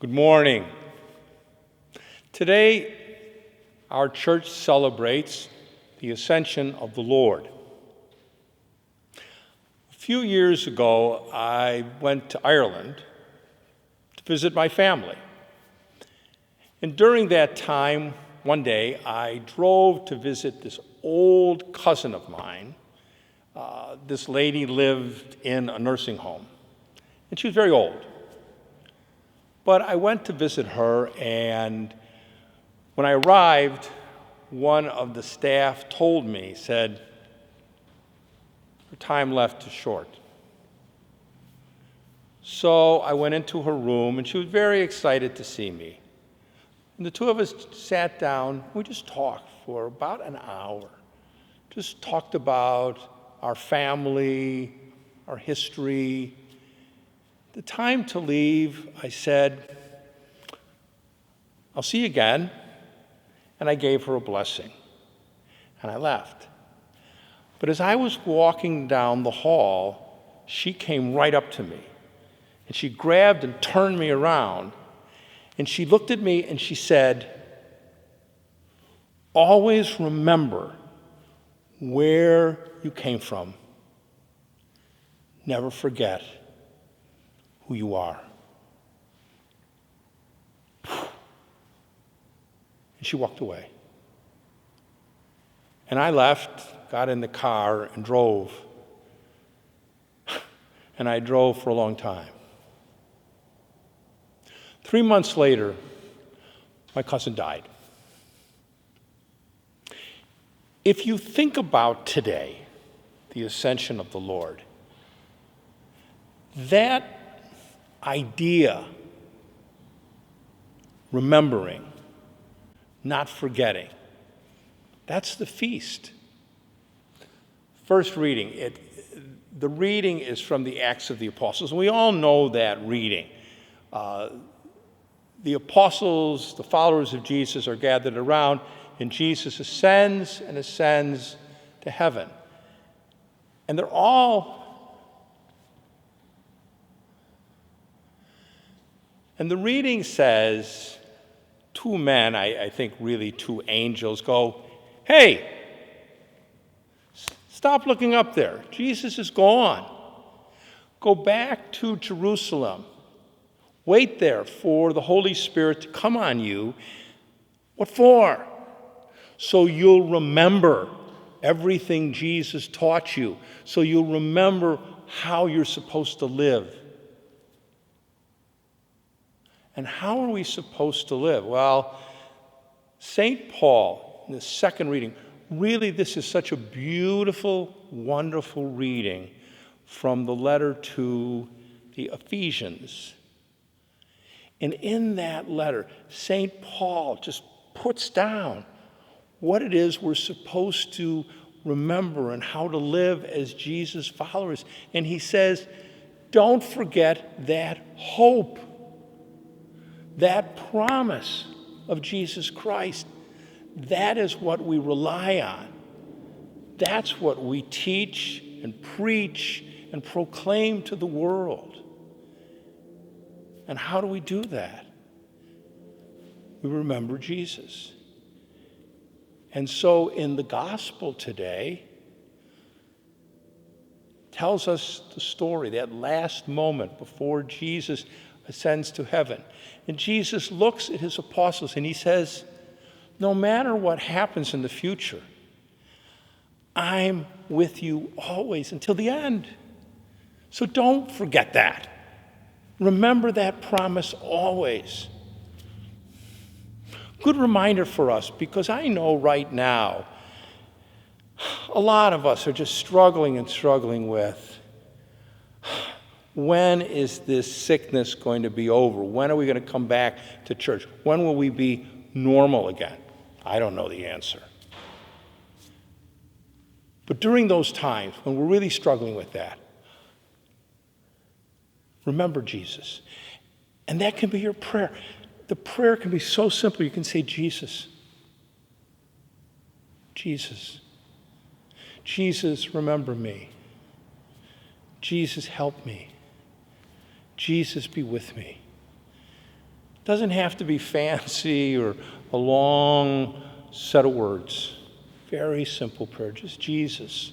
Good morning. Today, our church celebrates the Ascension of the Lord. A few years ago, I went to Ireland to visit my family. And during that time, one day, I drove to visit this old cousin of mine. This lady lived in a nursing home, and she was very old. But I went to visit her, and when I arrived, one of the staff told me, said, her time left is short. So I went into her room, and she was very excited to see me. And the two of us sat down. We just talked for about an hour. Just talked about our family, our history. The time to leave, I said, I'll see you again. And I gave her a blessing. And I left. But as I was walking down the hall, she came right up to me. And she grabbed and turned me around. And she looked at me and she said, always remember where you came from. Never forget who you are. And she walked away. And I left, got in the car, and drove. And I drove for a long time. 3 months later, my cousin died. If you think about today, the Ascension of the Lord, that idea, remembering, not forgetting, that's the feast. First reading, the reading is from the Acts of the Apostles, and we all know that reading. The apostles, the followers of Jesus, are gathered around, and Jesus ascends and ascends to heaven. And they're all And the reading says, two men, I think really two angels, go, hey, stop looking up there. Jesus is gone. Go back to Jerusalem. Wait there for the Holy Spirit to come on you. What for? So you'll remember everything Jesus taught you. So you'll remember how you're supposed to live. And how are we supposed to live? Well, St. Paul, in the second reading, really this is such a beautiful, wonderful reading from the letter to the Ephesians. And in that letter, St. Paul just puts down what it is we're supposed to remember and how to live as Jesus' followers. And he says, don't forget that hope. That promise of Jesus Christ, that is what we rely on. That's what we teach and preach and proclaim to the world. And how do we do that? We remember Jesus. And so in the gospel today, tells us the story, that last moment before Jesus ascends to heaven. And Jesus looks at his apostles and he says, no matter what happens in the future, I'm with you always until the end. So don't forget that. Remember that promise always. Good reminder for us, because I know right now a lot of us are just struggling with, when is this sickness going to be over? When are we going to come back to church? When will we be normal again? I don't know the answer. But during those times when we're really struggling with that, remember Jesus. And that can be your prayer. The prayer can be so simple. You can say, Jesus. Jesus. Jesus, remember me. Jesus, help me. Jesus, be with me. It doesn't have to be fancy or a long set of words. Very simple prayer, just Jesus.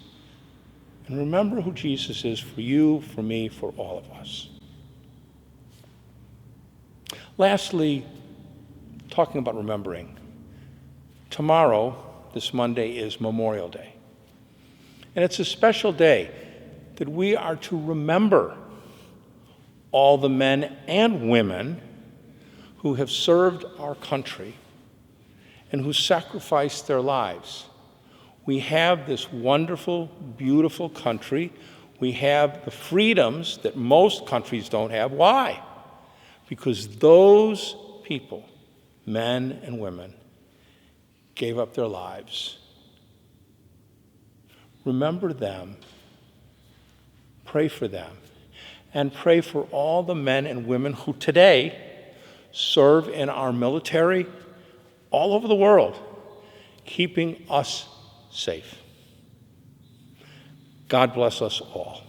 And remember who Jesus is for you, for me, for all of us. Lastly, talking about remembering. Tomorrow, this Monday, is Memorial Day. And it's a special day that we are to remember all the men and women who have served our country and who sacrificed their lives. We have this wonderful, beautiful country. We have the freedoms that most countries don't have. Why? Because those people, men and women, gave up their lives. Remember them. Pray for them. And pray for all the men and women who today serve in our military all over the world, keeping us safe. God bless us all.